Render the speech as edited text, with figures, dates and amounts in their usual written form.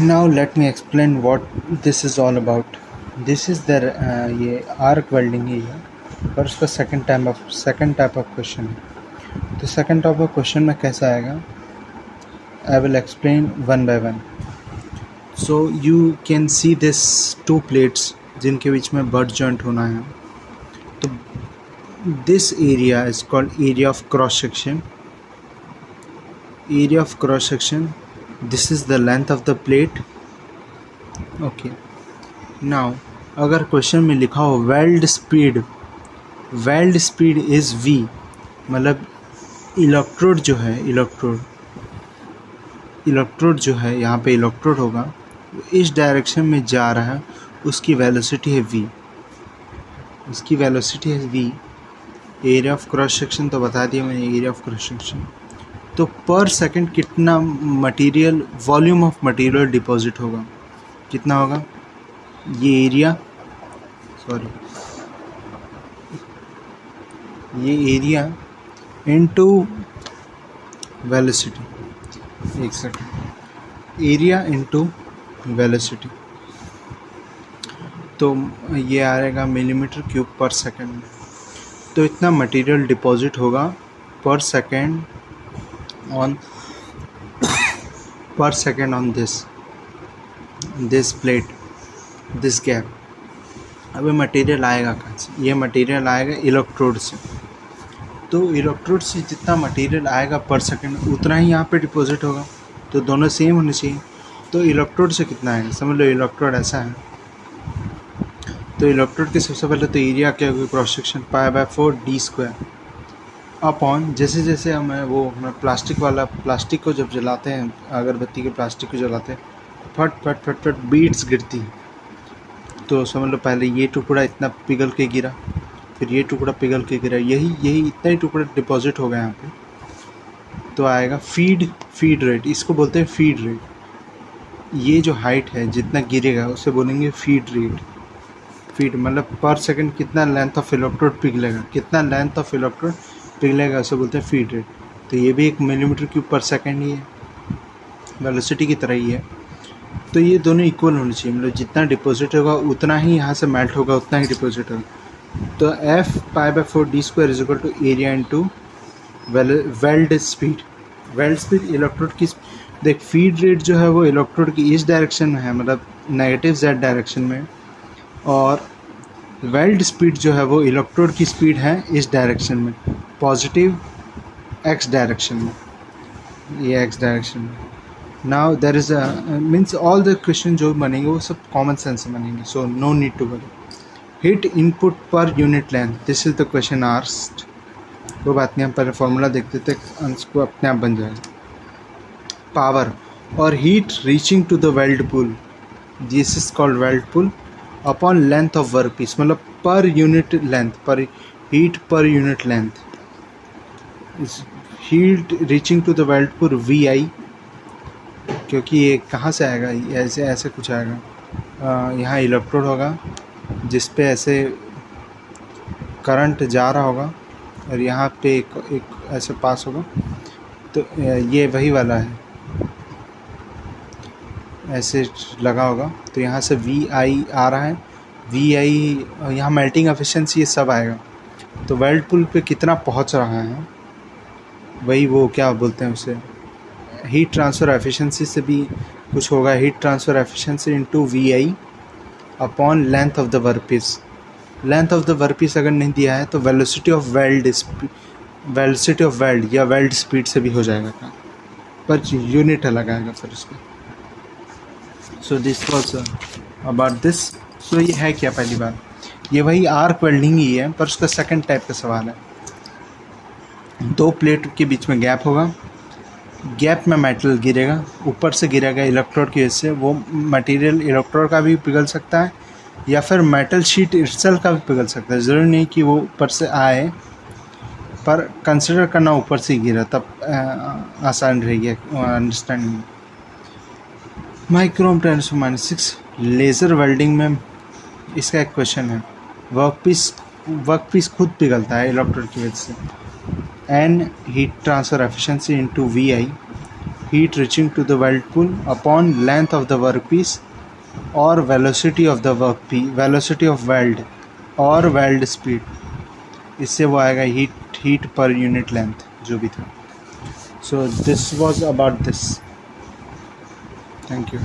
Now let me explain what this is all about. This is the ये arc welding ही है, पर उसका second type of question है. तो सेकंड टाइप ऑफ क्वेश्चन में कैसा आएगा, I will explain one by one. So you can see this to plates जिनके बीच में बट जॉइंट होना है. तो this area is called area of cross section. Area of cross section, this is the length of the plate. Okay, now अगर question में लिखा हो weld speed is V, मतलब इलेक्ट्रोड जो है यहाँ पे इलेक्ट्रोड होगा, इस डायरेक्शन में जा रहा है, उसकी वेलोसिटी है V. Area of cross section तो बता दिया मैंने, एरिया ऑफ क्रॉस सेक्शन. तो पर सेकंड कितना material, volume of material deposit होगा, कितना होगा, ये एरिया इनटू वेलोसिटी. एक सेकंड, एरिया इनटू वेलोसिटी, तो ये आएगा मिलीमीटर क्यूब पर सेकंड. तो इतना मटेरियल डिपॉजिट होगा पर second on this plate, this gap. अभी मटेरियल आएगा कहाँ से, ये मटेरियल आएगा इलेक्ट्रोड से. तो इलेक्ट्रोड से जितना मटेरियल आएगा पर सेकंड उतना ही यहाँ पे डिपॉजिट होगा, तो दोनों सेम होने चाहिए. तो इलेक्ट्रोड से कितना आएगा, समझ लो इलेक्ट्रोड ऐसा है. तो इलेक्ट्रोड के सबसे पहले तो एरिया क्या होगा, क्रॉस सेक्शन π/4 d² अपॉन, जैसे जैसे हम प्लास्टिक को जब जलाते हैं, अगरबत्ती के प्लास्टिक को जलाते हैं, फट बीट्स गिरती हैं. तो समझ लो पहले ये टुकड़ा इतना पिघल के गिरा, फिर ये टुकड़ा पिघल के गिरा, यही इतना ही टुकड़ा डिपॉजिट होगा यहाँ पे. तो आएगा फीड रेट, इसको बोलते हैं फीड रेट. ये जो हाइट है जितना गिरेगा उसे बोलेंगे फीड रेट. फीड मतलब पर सेकंड कितना लेंथ ऑफ इलेक्ट्रोड पिघलेगा, उसे बोलते हैं फीड रेट. तो ये भी एक मिलीमीटर क्यूब पर सेकंड ही है, वेलोसिटी की तरह ही है. तो ये दोनों इक्वल होने चाहिए, मतलब जितना डिपॉजिट होगा उतना ही यहाँ से मेल्ट होगा, उतना ही डिपॉजिट होगा. तो F π/4 d² is equal to area into weld speed. Electrode की देख, फीड रेट जो है वो इलेक्ट्रोड की इस डायरेक्शन में है, मतलब नेगेटिव z डायरेक्शन में, और वेल्ड स्पीड जो है वो इलेक्ट्रोड की स्पीड है इस डायरेक्शन में, पॉजिटिव x डायरेक्शन में, ये x डायरेक्शन में. Now there is means all the question जो बनेंगे वो सब कॉमन सेंस से बनेंगे, so no need to worry. Heat input per unit length, this is the question asked. वो बात नहीं, हम पहले फॉर्मूला देखते थे, उसको अपने आप बन जाएगा. पावर और heat reaching to the weld pool, this is called weld pool, upon length of work piece, मतलब per unit length, per heat per unit length. Heat reaching to the weld pool VI, क्योंकि ये कहाँ से आएगा, ऐसे कुछ आएगा. यहाँ इलेक्ट्रोड होगा जिस पे ऐसे करंट जा रहा होगा, और यहाँ पे एक ऐसे पास होगा. तो ये वही वाला है, ऐसे लगा होगा. तो यहाँ से VI आ रहा है, VI यहाँ मेल्टिंग एफिशिएंसी ये सब आएगा. तो वेल्ड पुल पे कितना पहुँच रहा है, वही वो क्या बोलते हैं उसे, हीट ट्रांसफ़र एफिशिएंसी से भी कुछ होगा. Heat transfer efficiency into VI upon length of the workpiece. Length of the workpiece अगर नहीं दिया है तो वेलोसिटी ऑफ वेल्ड या वेल्ड स्पीड से भी हो जाएगा काम, पर यूनिट अलग आएगा फिर उसका. So this was about this. So ये है क्या, पहली बार ये वही आर्क वेल्डिंग ही है, पर उसका सेकंड टाइप का सवाल है. दो प्लेट के बीच में गैप होगा, गैप में मेटल गिरेगा, ऊपर से गिरेगा इलेक्ट्रोड की वजह से. वो मटेरियल इलेक्ट्रोड का भी पिघल सकता है, या फिर मेटल शीट इटसेल्फ का भी पिघल सकता है. ज़रूरी नहीं कि वो ऊपर से आए, पर कंसिडर करना ऊपर से गिरा, तब आसान रहेगी अंडरस्टैंडिंग. माइक्रोम 10⁻⁶ लेज़र वेल्डिंग में इसका एक क्वेश्चन है. वर्कपीस खुद पिघलता है इलेक्ट्रोड की वजह से. N heat transfer efficiency into VI heat reaching to the whirlpool upon length of the workpiece or velocity of the workpiece, velocity of weld और weld speed. इससे वो आएगा heat per unit length जो भी था. So this was about this. Thank you.